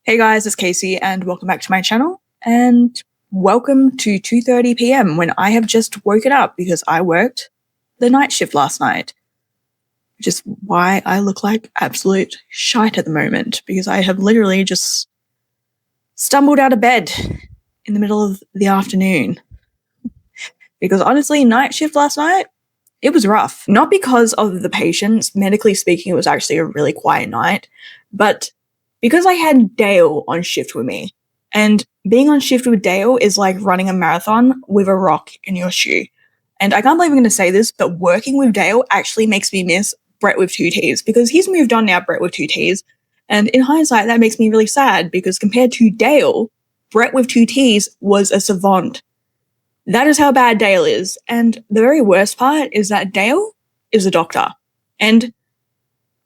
Hey guys, it's Casey and welcome back to my channel and welcome to 2:30 p.m. when I have just woken up because I worked the night shift last night, which is why I look like absolute shite at the moment because I have literally just stumbled out of bed in the middle of the afternoon because honestly, night shift last night, it was rough. Not because of the patients, medically speaking, it was actually a really quiet night, but because I had Dale on shift with me, and being on shift with Dale is like running a marathon with a rock in your shoe. And I can't believe I'm going to say this, but working with Dale actually makes me miss Brett with two T's because he's moved on now, Brett with two T's. And in hindsight, that makes me really sad because compared to Dale, Brett with two T's was a savant. That is how bad Dale is. And the very worst part is that Dale is a doctor. And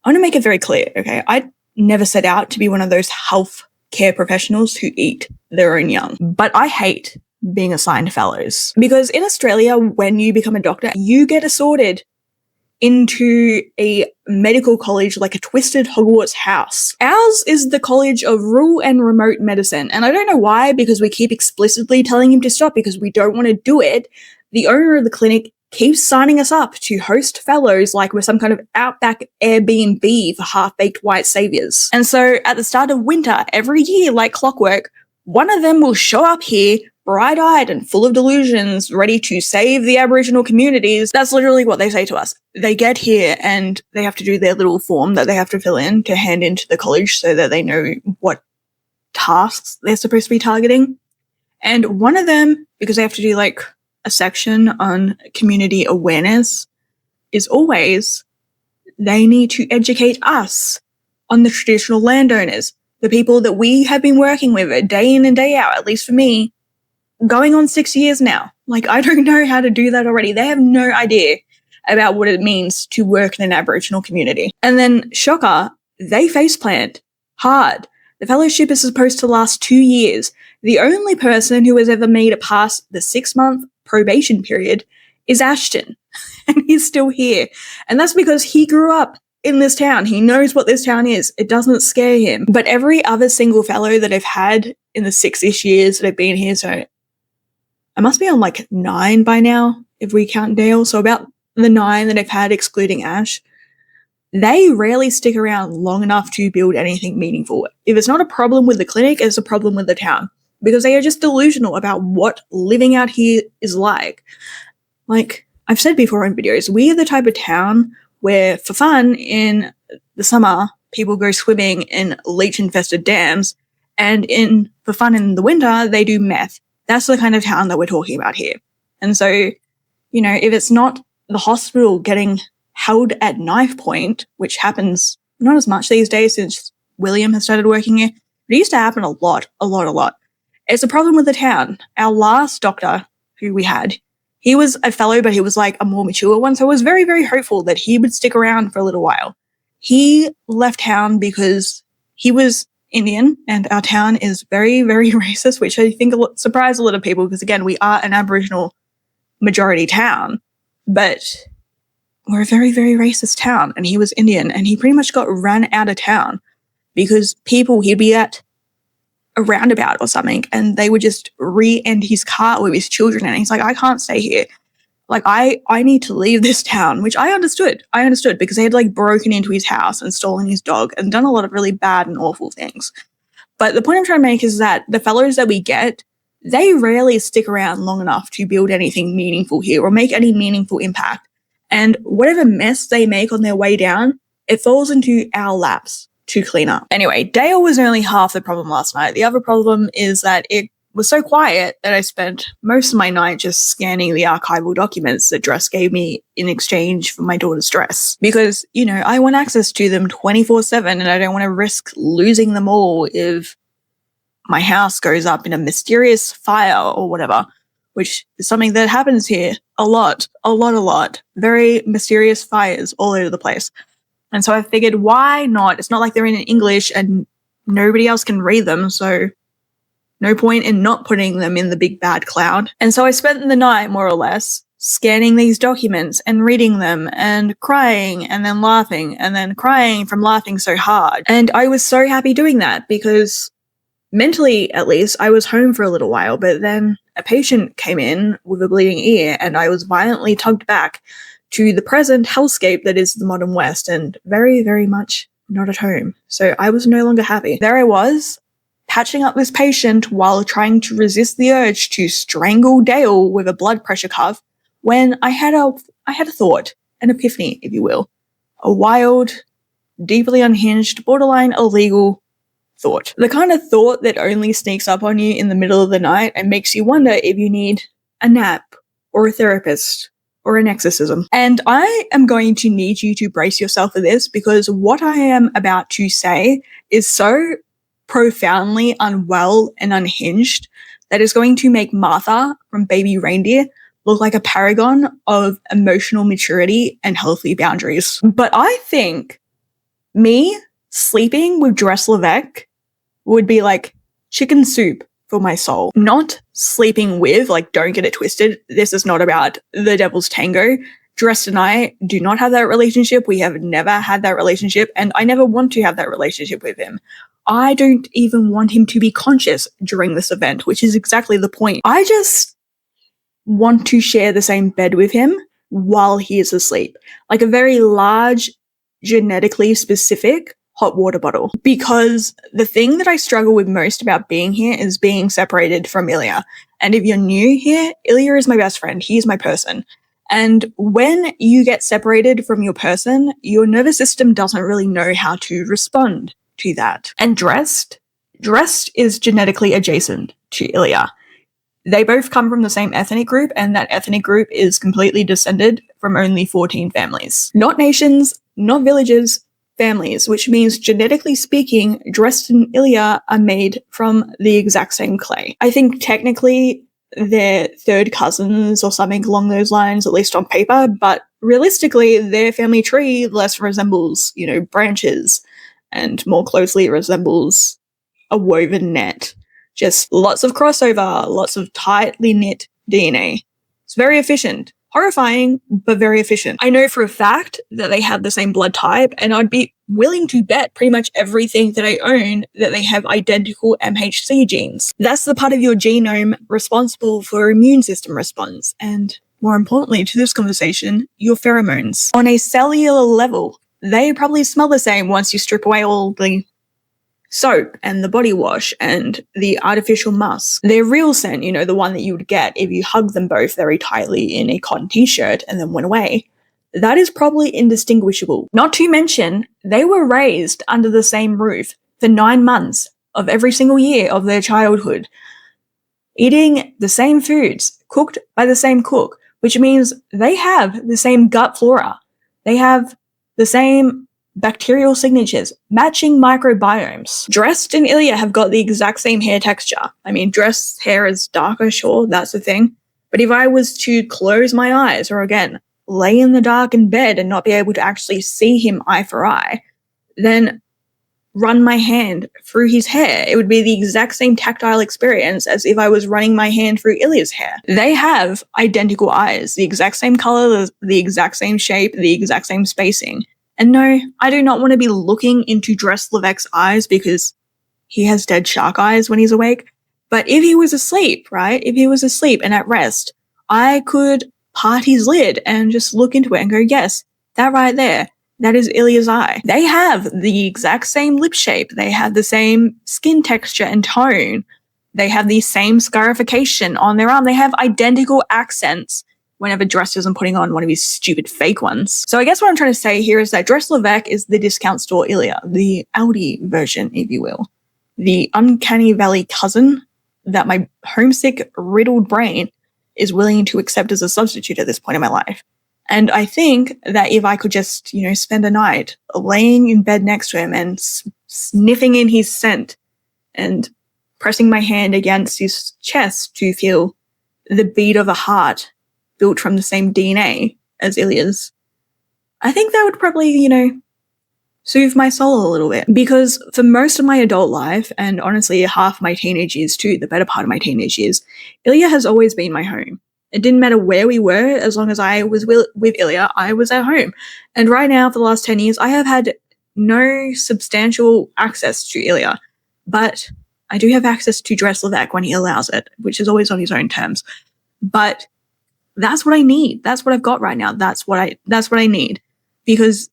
I want to make it very clear, okay? I never set out to be one of those health care professionals who eat their own young. But I hate being assigned fellows because in Australia, when you become a doctor, you get assorted into a medical college like a twisted Hogwarts house. Ours is the College of Rural and Remote Medicine. And I don't know why, because we keep explicitly telling him to stop because we don't want to do it. The owner of the clinic keeps signing us up to host fellows like we're some kind of outback Airbnb for half-baked white saviors. And so at the start of winter, every year, like clockwork, one of them will show up here, bright-eyed and full of delusions, ready to save the Aboriginal communities. That's literally what they say to us. They get here and they have to do their little form that they have to fill in to hand into the college so that they know what tasks they're supposed to be targeting. And one of them, because they have to do like a section on community awareness, is always they need to educate us on the traditional landowners, the people that we have been working with day in and day out, at least for me, going on 6 years now. Like, I don't know how to do that already. They have no idea about what it means to work in an Aboriginal community. And then, shocker, they faceplant hard. The fellowship is supposed to last 2 years. The only person who has ever made it past the 6-month probation period is Ashton, and he's still here. And that's because he grew up in this town. He knows what this town is. It doesn't scare him. But every other single fellow that I've had in the 6-ish years that I've been here, so I must be on like 9 by now, if we count Dale, so about the 9 that I've had excluding Ash, they rarely stick around long enough to build anything meaningful. If it's not a problem with the clinic, it's a problem with the town. Because they are just delusional about what living out here is like. Like I've said before in videos, we are the type of town where for fun in the summer, people go swimming in leech-infested dams, and for fun in the winter, they do meth. That's the kind of town that we're talking about here. And so, you know, if it's not the hospital getting held at knife point, which happens not as much these days since William has started working here, but it used to happen a lot. It's a problem with the town. Our last doctor who we had, he was a fellow, but he was like a more mature one. So I was very, very hopeful that he would stick around for a little while. He left town because he was Indian and our town is very, very racist, which I think surprised a lot of people because, again, we are an Aboriginal majority town, but we're a very, very racist town. And he was Indian and he pretty much got run out of town because he'd be at a roundabout or something and they would just re-end his car with his children and he's like, I can't stay here. Like, I need to leave this town, which I understood because they had like broken into his house and stolen his dog and done a lot of really bad and awful things. But the point I'm trying to make is that the fellows that we get, they rarely stick around long enough to build anything meaningful here or make any meaningful impact. And whatever mess they make on their way down, it falls into our laps to clean up. Anyway, Dale was only half the problem last night. The other problem is that it was so quiet that I spent most of my night just scanning the archival documents that Dress gave me in exchange for my daughter's dress. Because, you know, I want access to them 24/7 and I don't want to risk losing them all if my house goes up in a mysterious fire or whatever, which is something that happens here a lot. Very mysterious fires all over the place. And so I figured, why not? It's not like they're in English and nobody else can read them, so no point in not putting them in the big bad cloud. And so I spent the night, more or less, scanning these documents and reading them and crying and then laughing and then crying from laughing so hard. And I was so happy doing that because Mentally, at least, I was home for a little while, but then a patient came in with a bleeding ear, and I was violently tugged back to the present hellscape that is the modern West, and very, very much not at home. So I was no longer happy. There I was, patching up this patient while trying to resist the urge to strangle Dale with a blood pressure cuff, when I had a thought, an epiphany, if you will. A wild, deeply unhinged, borderline illegal thought. The kind of thought that only sneaks up on you in the middle of the night and makes you wonder if you need a nap, or a therapist, or an exorcism. And I am going to need you to brace yourself for this, because what I am about to say is so profoundly unwell and unhinged that is going to make Martha from Baby Reindeer look like a paragon of emotional maturity and healthy boundaries. But I think me sleeping with Dress Levesque would be like chicken soup for my soul. Not sleeping with, like, don't get it twisted. This is not about the devil's tango. Dress and I do not have that relationship. We have never had that relationship, and I never want to have that relationship with him. I don't even want him to be conscious during this event, which is exactly the point. I just want to share the same bed with him while he is asleep. Like a very large, genetically specific hot water bottle. Because the thing that I struggle with most about being here is being separated from Ilya. And if you're new here, Ilya is my best friend. He's my person. And when you get separated from your person, your nervous system doesn't really know how to respond to that. And Dressed is genetically adjacent to Ilya. They both come from the same ethnic group, and that ethnic group is completely descended from only 14 families. Not nations, not villages, families, which means genetically speaking, Dressed and Ilya are made from the exact same clay. I think technically they're third cousins or something along those lines, at least on paper, but realistically their family tree less resembles, branches and more closely resembles a woven net. Just lots of crossover, lots of tightly knit DNA. It's very efficient. Horrifying, but very efficient. I know for a fact that they have the same blood type, and I'd be willing to bet pretty much everything that I own that they have identical MHC genes. That's the part of your genome responsible for immune system response, and more importantly to this conversation, your pheromones. On a cellular level, they probably smell the same once you strip away all the soap and the body wash and the artificial musk. Their real scent, the one that you would get if you hug them both very tightly in a cotton t-shirt and then went away, that is probably indistinguishable. Not to mention, they were raised under the same roof for 9 months of every single year of their childhood, eating the same foods, cooked by the same cook, which means they have the same gut flora. They have the same bacterial signatures, matching microbiomes. Dressed and Ilya have got the exact same hair texture. I mean, Dressed hair is darker, sure, that's the thing. But if I was to close my eyes, or again, lay in the dark in bed and not be able to actually see him eye for eye, then run my hand through his hair, it would be the exact same tactile experience as if I was running my hand through Ilya's hair. They have identical eyes, the exact same color, the exact same shape, the exact same spacing. And no, I do not want to be looking into Dressed Levesque's eyes because he has dead shark eyes when he's awake. But if he was asleep, right? If he was asleep and at rest, I could part his lid and just look into it and go, yes, that right there, that is Ilya's eye. They have the exact same lip shape. They have the same skin texture and tone. They have the same scarification on their arm. They have identical accents whenever Dressed isn't putting on one of his stupid fake ones. So I guess what I'm trying to say here is that Dressed Levesque is the discount store Ilya, the Audi version, if you will. The uncanny valley cousin that my homesick, riddled brain is willing to accept as a substitute at this point in my life. And I think that if I could just, spend a night laying in bed next to him and sniffing in his scent and pressing my hand against his chest to feel the beat of a heart built from the same DNA as Ilya's, I think that would probably, soothe my soul a little bit. Because for most of my adult life, and honestly half my teenage years too, the better part of my teenage years, Ilya has always been my home. It didn't matter where we were, as long as I was with Ilya, I was at home. And right now, for the last 10 years, I have had no substantial access to Ilya. But I do have access to dress Levesque when he allows it, which is always on his own terms. But that's what I need. That's what I've got right now. That's what I need, because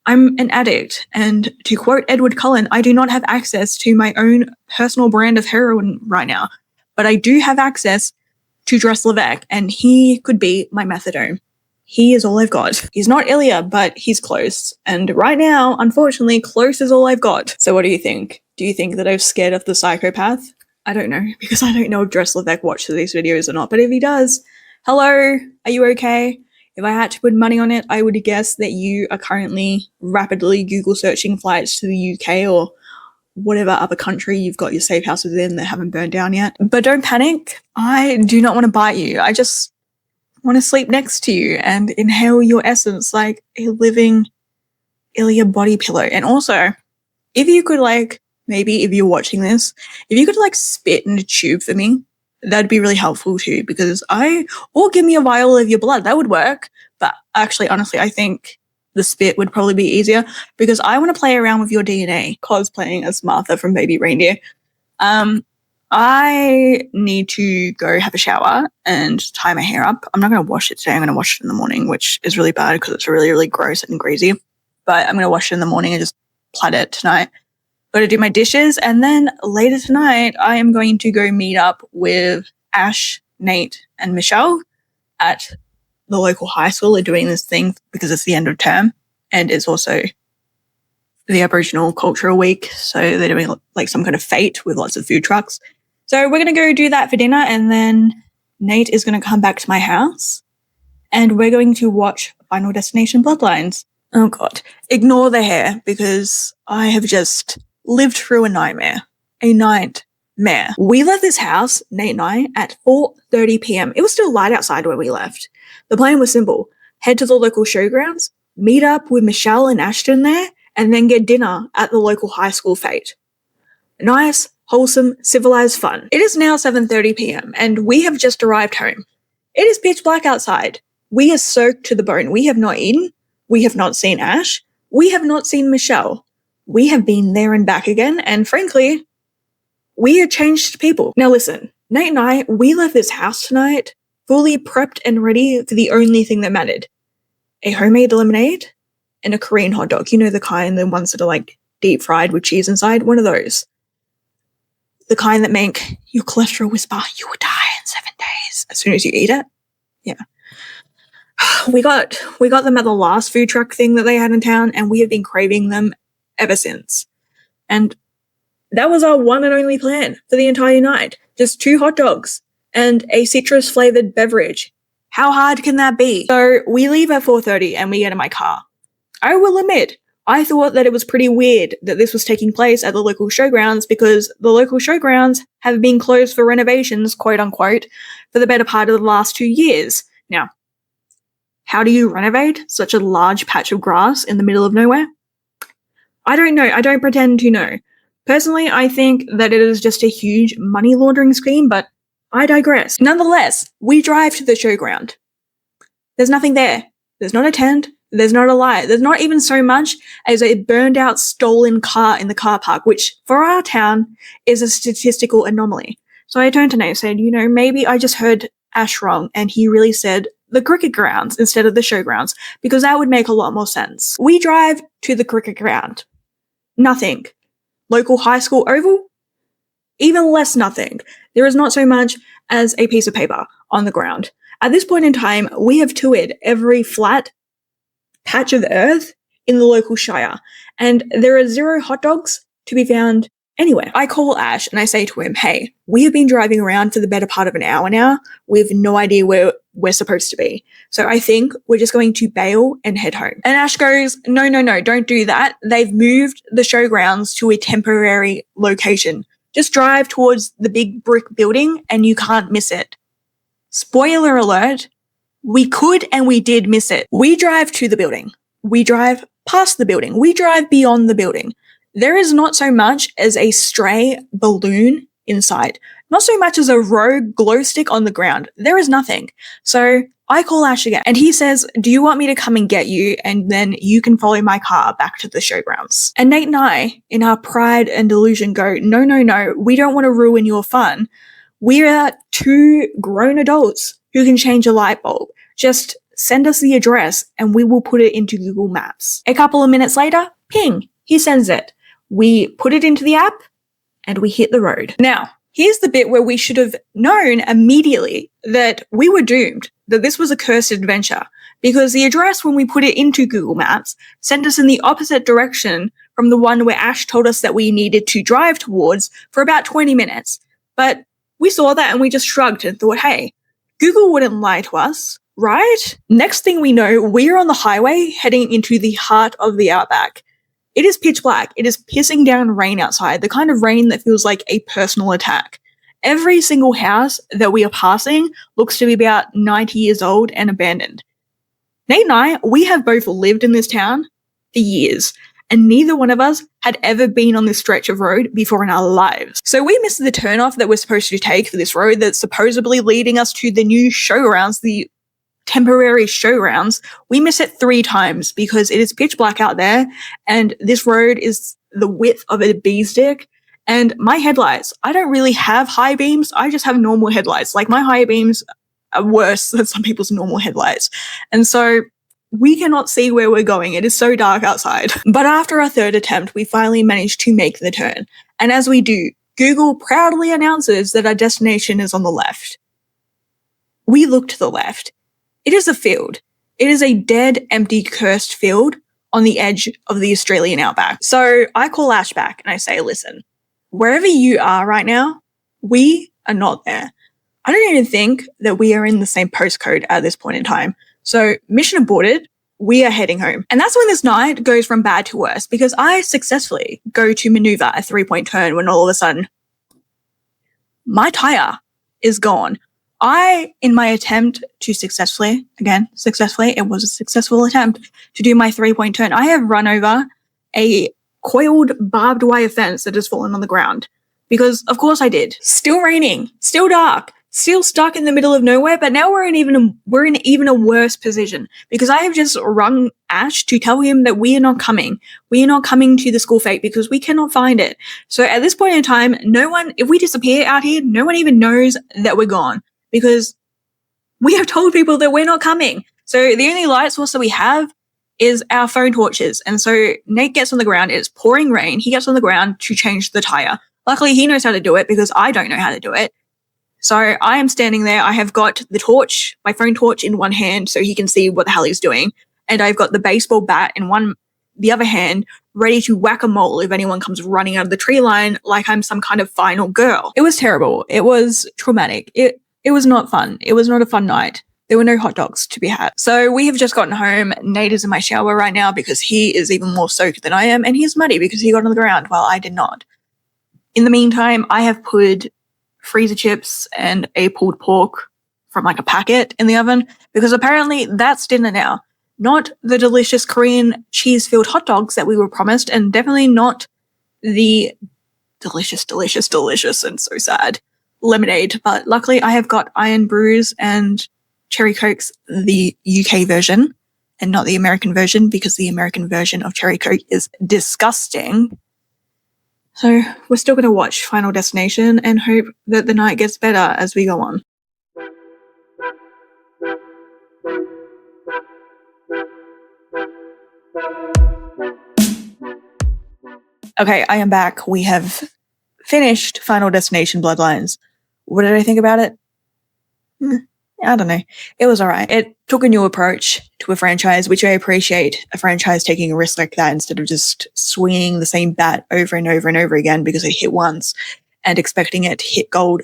I'm an addict. And to quote Edward Cullen, I do not have access to my own personal brand of heroin right now, but I do have access to dress Levesque, and he could be my methadone. He is all I've got. He's not Ilya, but he's close. And right now, unfortunately, close is all I've got. So what do you think? Do you think that I've scared off the psychopath? I don't know, because I don't know if Dress Levesque watches these videos or not. But if he does, hello, are you okay? If I had to put money on it, I would guess that you are currently rapidly Google searching flights to the UK or whatever other country you've got your safe houses in that haven't burned down yet. But don't panic. I do not want to bite you. I just want to sleep next to you and inhale your essence like a living Ilya body pillow. And also, if you could maybe if you're watching this, if you could spit in a tube for me, that'd be really helpful too, because or give me a vial of your blood, that would work. But actually, honestly, I think the spit would probably be easier, because I want to play around with your DNA, cosplaying as Martha from Baby Reindeer. I need to go have a shower and tie my hair up. I'm not going to wash it today. I'm going to wash it in the morning, which is really bad because it's really, really gross and greasy. But I'm going to wash it in the morning and just plait it tonight. Got to do my dishes. And then later tonight, I am going to go meet up with Ash, Nate, and Michelle at the local high school. They're doing this thing because it's the end of term, and it's also the Aboriginal Cultural Week. So they're doing some kind of fete with lots of food trucks. So we're going to go do that for dinner, and then Nate is going to come back to my house, and we're going to watch Final Destination Bloodlines. Oh God, ignore the hair, because I have just lived through a nightmare. A nightmare. We left this house, Nate and I, at 4:30 p.m. It was still light outside when we left. The plan was simple. Head to the local showgrounds, meet up with Michelle and Ashton there, and then get dinner at the local high school fete. Nice, wholesome, civilized fun. It is now 7:30 p.m. and we have just arrived home. It is pitch black outside. We are soaked to the bone. We have not eaten. We have not seen Ash. We have not seen Michelle. We have been there and back again, and frankly, we are changed people. Now listen, Nate and I, we left this house tonight fully prepped and ready for the only thing that mattered. A homemade lemonade and a Korean hot dog. You know, the ones that are deep fried with cheese inside? One of those. The kind that make your cholesterol whisper, you will die in 7 days as soon as you eat it. Yeah. We got them at the last food truck thing that they had in town, and we have been craving them ever since. And that was our one and only plan for the entire night. Just 2 hot dogs and a citrus-flavored beverage. How hard can that be? So we leave at 4:30 and we get in my car. I will admit, I thought that it was pretty weird that this was taking place at the local showgrounds, because the local showgrounds have been closed for renovations, quote unquote, for the better part of the last 2 years. Now, how do you renovate such a large patch of grass in the middle of nowhere? I don't know. I don't pretend to know. Personally, I think that it is just a huge money laundering scheme, but I digress. Nonetheless, we drive to the showground. There's nothing there. There's not a tent. There's not a light. There's not even so much as a burned out, stolen car in the car park, which for our town is a statistical anomaly. So I turned to Nate and said, maybe I just heard Ash wrong, and he really said the cricket grounds instead of the showgrounds, because that would make a lot more sense. We drive to the cricket ground. Nothing. Local high school oval? Even less nothing. There is not so much as a piece of paper on the ground. At this point in time, we have toured every flat patch of earth in the local shire, and there are 0 hot dogs to be found anywhere. I call Ash and I say to him, hey, we have been driving around for the better part of an hour now. We have no idea where we're supposed to be. So I think we're just going to bail and head home. And Ash goes, no, don't do that. They've moved the showgrounds to a temporary location. Just drive towards the big brick building and you can't miss it. Spoiler alert, we could and we did miss it. We drive to the building. We drive past the building. We drive beyond the building. There is not so much as a stray balloon in sight. Not so much as a rogue glow stick on the ground. There is nothing. So I call Ash again, and he says, do you want me to come and get you, and then you can follow my car back to the showgrounds? And Nate and I, in our pride and delusion, go, no, we don't want to ruin your fun. We are 2 grown adults who can change a light bulb. Just send us the address and we will put it into Google Maps. A couple of minutes later, ping, he sends it. We put it into the app and we hit the road. Now, here's the bit where we should have known immediately that we were doomed, that this was a cursed adventure, because the address, when we put it into Google Maps, sent us in the opposite direction from the one where Ash told us that we needed to drive towards for about 20 minutes. But we saw that and we just shrugged and thought, hey, Google wouldn't lie to us, right? Next thing we know, we're on the highway heading into the heart of the outback. It is pitch black. It is pissing down rain outside, the kind of rain that feels like a personal attack. Every single house that we are passing looks to be about 90 years old and abandoned. Nate and I, we have both lived in this town for years, and neither one of us had ever been on this stretch of road before in our lives. So we missed the turnoff that we're supposed to take for this road that's supposedly leading us to the new showgrounds, the temporary showgrounds. We miss it 3 times because it is pitch black out there, and this road is the width of a bee's dick. And my headlights, I don't really have high beams. I just have normal headlights. Like, my high beams are worse than some people's normal headlights. And so we cannot see where we're going. It is so dark outside. But after our 3rd attempt, we finally managed to make the turn. And as we do, Google proudly announces that our destination is on the left. We look to the left. It is a field. It is a dead, empty, cursed field on the edge of the Australian outback. So I call Ash back and I say, listen, wherever you are right now, we are not there. I don't even think that we are in the same postcode at this point in time. So mission aborted, we are heading home. And that's when this night goes from bad to worse, because I successfully go to maneuver a 3-point turn when all of a sudden my tire is gone. In my attempt to successfully, it was a successful attempt to do my 3-point turn, I have run over a coiled barbed wire fence that has fallen on the ground. Because of course I did. Still raining, still dark, still stuck in the middle of nowhere, but now we're in even a worse position, because I have just rung Ash to tell him that we are not coming. We are not coming to the school fete because we cannot find it. So at this point in time, if we disappear out here, no one even knows that we're gone, because we have told people that we're not coming. So the only light source that we have is our phone torches. And so Nate gets on the ground. It's pouring rain. He gets on the ground to change the tire. Luckily, he knows how to do it because I don't know how to do it. So I am standing there. I have got the torch, my phone torch, in one hand so he can see what the hell he's doing. And I've got the baseball bat in the other hand, ready to whack a mole if anyone comes running out of the tree line like I'm some kind of final girl. It was terrible. It was traumatic. It was not fun. It was not a fun night. There were no hot dogs to be had. So we have just gotten home. Nate is in my shower right now because he is even more soaked than I am, and he's muddy because he got on the ground while I did not. In the meantime, I have put freezer chips and a pulled pork from like a packet in the oven, because apparently that's dinner now. Not the delicious Korean cheese-filled hot dogs that we were promised, and definitely not the delicious and so sad lemonade. But luckily I have got Iron Brews and Cherry Cokes, the UK version, and not the American version, because the American version of Cherry Coke is disgusting. So we're still going to watch Final Destination and hope that the night gets better as we go on. Okay, I am back. We have finished Final Destination Bloodlines. What did I think about it? I don't know. It was alright. It took a new approach to a franchise, which I appreciate. A franchise taking a risk like that instead of just swinging the same bat over and over and over again because it hit once and expecting it to hit gold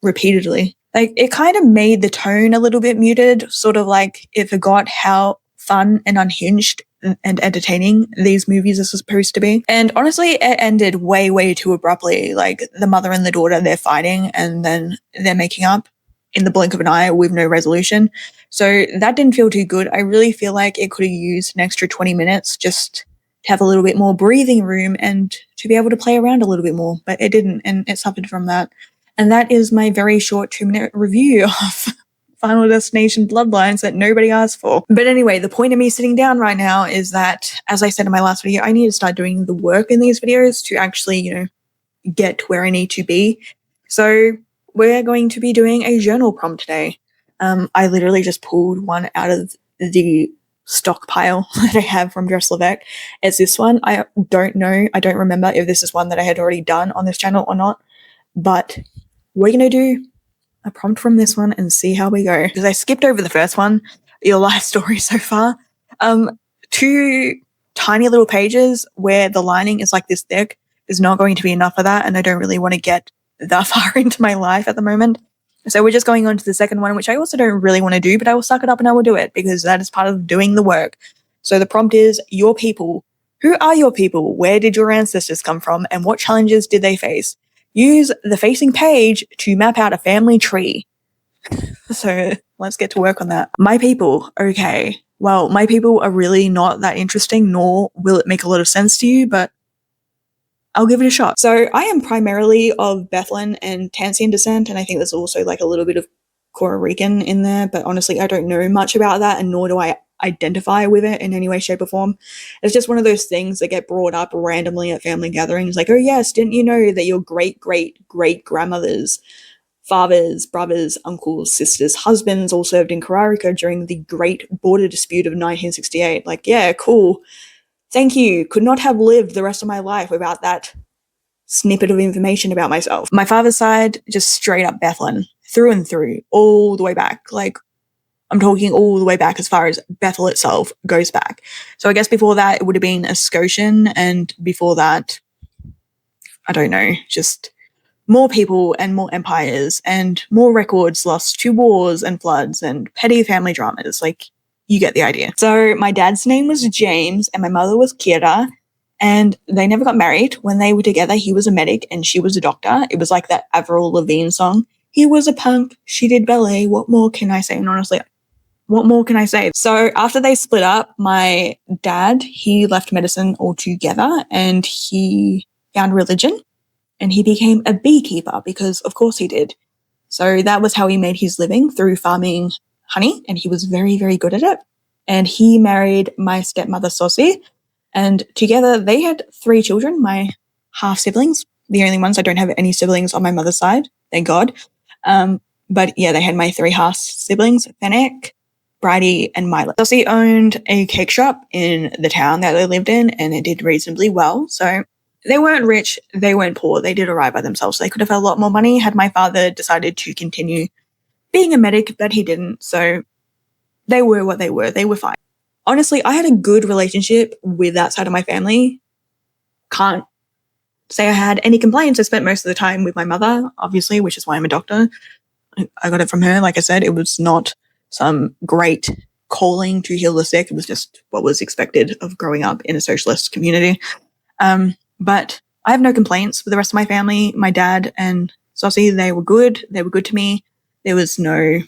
repeatedly. Like, it kind of made the tone a little bit muted, sort of like it forgot how fun and unhinged and entertaining these movies are supposed to be. And honestly, it ended way, way too abruptly. Like, the mother and the daughter, they're fighting and then they're making up in the blink of an eye with no resolution. So that didn't feel too good. I really feel like it could have used an extra 20 minutes just to have a little bit more breathing room and to be able to play around a little bit more, but it didn't, and it suffered from that. And that is my very short 2-minute review of Final Destination Bloodlines that nobody asked for. But anyway, the point of me sitting down right now is that, as I said in my last video, I need to start doing the work in these videos to actually, get to where I need to be. So we're going to be doing a journal prompt today. I literally just pulled one out of the stockpile that I have from Dress Levesque. It's this one. I don't remember if this is one that I had already done on this channel or not, but we're going to do a prompt from this one and see how we go. Because I skipped over the first one, your life story so far. 2 tiny little pages where the lining is like this thick is not going to be enough for that, and I don't really want to get that far into my life at the moment. So we're just going on to the second one, which I also don't really want to do, but I will suck it up and I will do it because that is part of doing the work. So the prompt is, your people. Who are your people? Where did your ancestors come from? And what challenges did they face? Use the facing page to map out a family tree. So let's get to work on that. My people. Okay. Well, my people are really not that interesting, nor will it make a lot of sense to you, but I'll give it a shot. So I am primarily of Bethellen and Tancian descent, and I think there's also like a little bit of Corarikan in there, but honestly, I don't know much about that, and nor do I identify with it in any way, shape, or form. It's just one of those things that get brought up randomly at family gatherings, like, oh yes, didn't you know that your great-great-great-grandmothers, fathers, brothers, uncles, sisters, husbands all served in Corarikan during the Great Border Dispute of 1968? Like, yeah, cool. Thank you. Could not have lived the rest of my life without that snippet of information about myself. My father's side, just straight up Bethellen, through and through, all the way back. Like, I'm talking all the way back as far as Bethel itself goes back. So I guess before that, it would have been a Scotian, and before that, I don't know, just more people and more empires and more records lost to wars and floods and petty family dramas. Like, you get the idea. So my dad's name was James and my mother was Kira, and they never got married. When they were together, he was a medic and she was a doctor. It was like that Avril Lavigne song. He was a punk, she did ballet. What more can I say? And honestly, what more can I say? So after they split up, my dad, he left medicine altogether and he found religion and he became a beekeeper because of course he did. So that was how he made his living, through farming honey, and he was very, very good at it. And he married my stepmother, Sosie, and together they had 3 children, my half-siblings, the only ones. I don't have any siblings on my mother's side, thank God. But yeah, they had my 3 half-siblings, Fennec, Bridie, and Milo. Sosie owned a cake shop in the town that they lived in, and it did reasonably well. So they weren't rich, they weren't poor, they did all right by themselves. They could have had a lot more money had my father decided to continue being a medic, but he didn't. So they were what they were. They were fine. Honestly, I had a good relationship with that side of my family. Can't say I had any complaints. I spent most of the time with my mother, obviously, which is why I'm a doctor. I got it from her. Like I said, it was not some great calling to heal the sick. It was just what was expected of growing up in a socialist community. But I have no complaints with the rest of my family. My dad and Sosie, they were good. They were good to me. There was no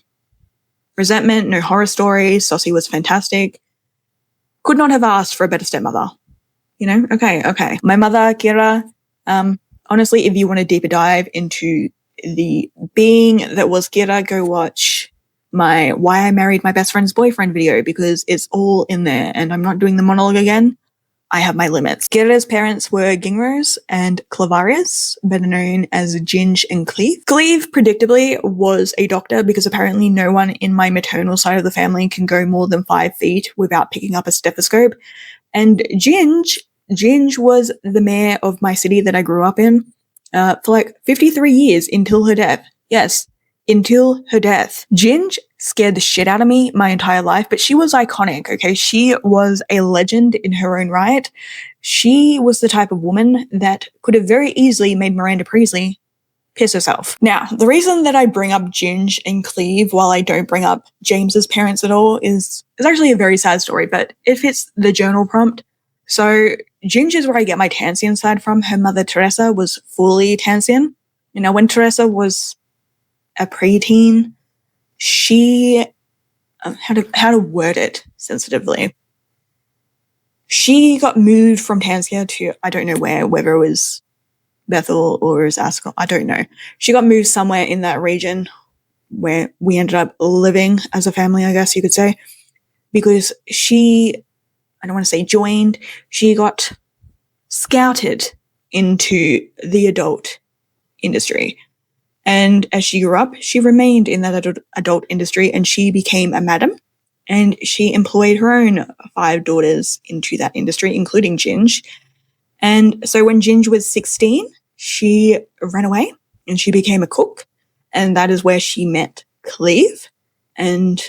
resentment, no horror stories. Sosie was fantastic. Could not have asked for a better stepmother. Okay. My mother, Kira, honestly, if you want a deeper dive into the being that was Kira, go watch my Why I Married My Best Friend's Boyfriend video, because it's all in there, and I'm not doing the monologue again. I have my limits. Kira's parents were Ginge and Cleve, better known as Ginge and Cleve. Cleve, predictably, was a doctor because apparently no one in my maternal side of the family can go more than 5 feet without picking up a stethoscope. And Ginge was the mayor of my city that I grew up in for like 53 years until her death. Yes, until her death. Ginge scared the shit out of me my entire life, but she was iconic, okay? She was a legend in her own right. She was the type of woman that could have very easily made Miranda Priestley piss herself. Now, the reason that I bring up Ginge and Cleve while I don't bring up James's parents at all is actually a very sad story, but it fits the journal prompt. So Ginge is where I get my Tancian side from. Her mother, Teresa, was fully Tancian. When Teresa was a preteen, she, how to word it sensitively. She got moved from Tancian to, I don't know where, whether it was Bethel or it was Ascot, I don't know. She got moved somewhere in that region where we ended up living as a family, I guess you could say, because she, I don't want to say joined, she got scouted into the adult industry. And as she grew up, she remained in that adult industry and she became a madam. And she employed her own 5 daughters into that industry, including Ginge. And so when Ginge was 16, she ran away and she became a cook. And that is where she met Cleve. And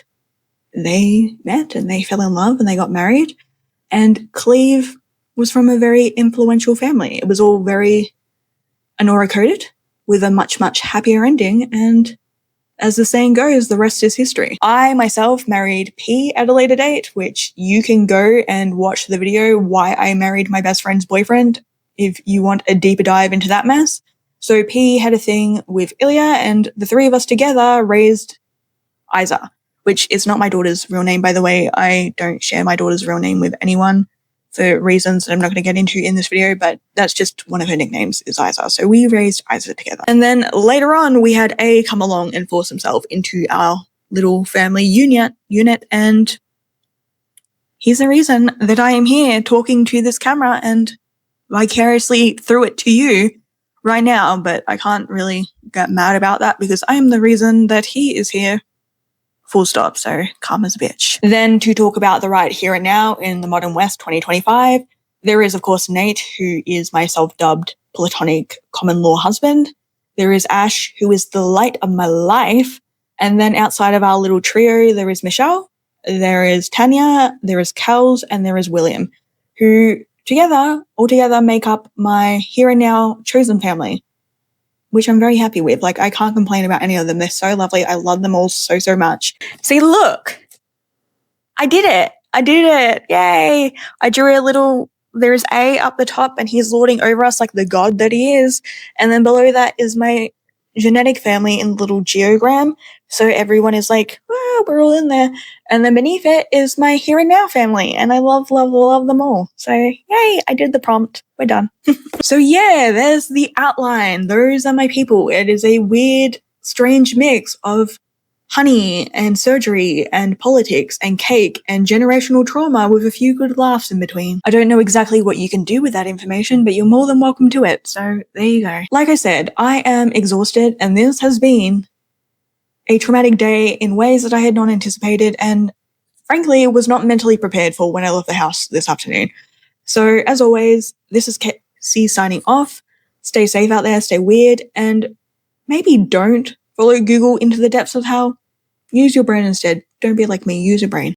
they met and they fell in love and they got married. And Cleve was from a very influential family. It was all very Anora coded with a much, much happier ending. And as the saying goes, the rest is history. I myself married P at a later date, which you can go and watch the video why I married my best friend's boyfriend if you want a deeper dive into that mess. So P had a thing with Ilya and the 3 of us together raised Isa, which is not my daughter's real name, by the way. I don't share my daughter's real name with anyone for reasons that I'm not going to get into in this video, but that's just one of her nicknames is Isa. So we raised Isa together. And then later on, we had A come along and force himself into our little family unit, and he's the reason that I am here talking to this camera and vicariously through it to you right now, but I can't really get mad about that because I am the reason that he is here. Full stop, so calm as a bitch. Then to talk about the right here and now in the modern West 2025, there is of course Nate, who is my self-dubbed platonic common law husband. There is Ash, who is the light of my life. And then outside of our little trio, there is Michelle, there is Tanya, there is Kels, and there is William, who altogether make up my here and now chosen family, which I'm very happy with. Like, I can't complain about any of them. They're so lovely. I love them all so, so much. See, look. I did it. Yay. I drew a little, there's A up the top and he's lording over us like the god that he is. And then below that is my genetic family in little geogram. So everyone is like, oh, we're all in there. And then beneath it is my here and now family. And I love them all. So yay, I did the prompt. We're done. So yeah, there's the outline. Those are my people. It is a weird, strange mix of honey and surgery and politics and cake and generational trauma with a few good laughs in between. I don't know exactly what you can do with that information, but you're more than welcome to it. So there you go. Like I said, I am exhausted and this has been a traumatic day in ways that I had not anticipated and frankly was not mentally prepared for when I left the house this afternoon. So as always, this is C signing off. Stay safe out there, stay weird, and maybe don't follow Google into the depths of hell. Use your brain instead. Don't be like me, use your brain.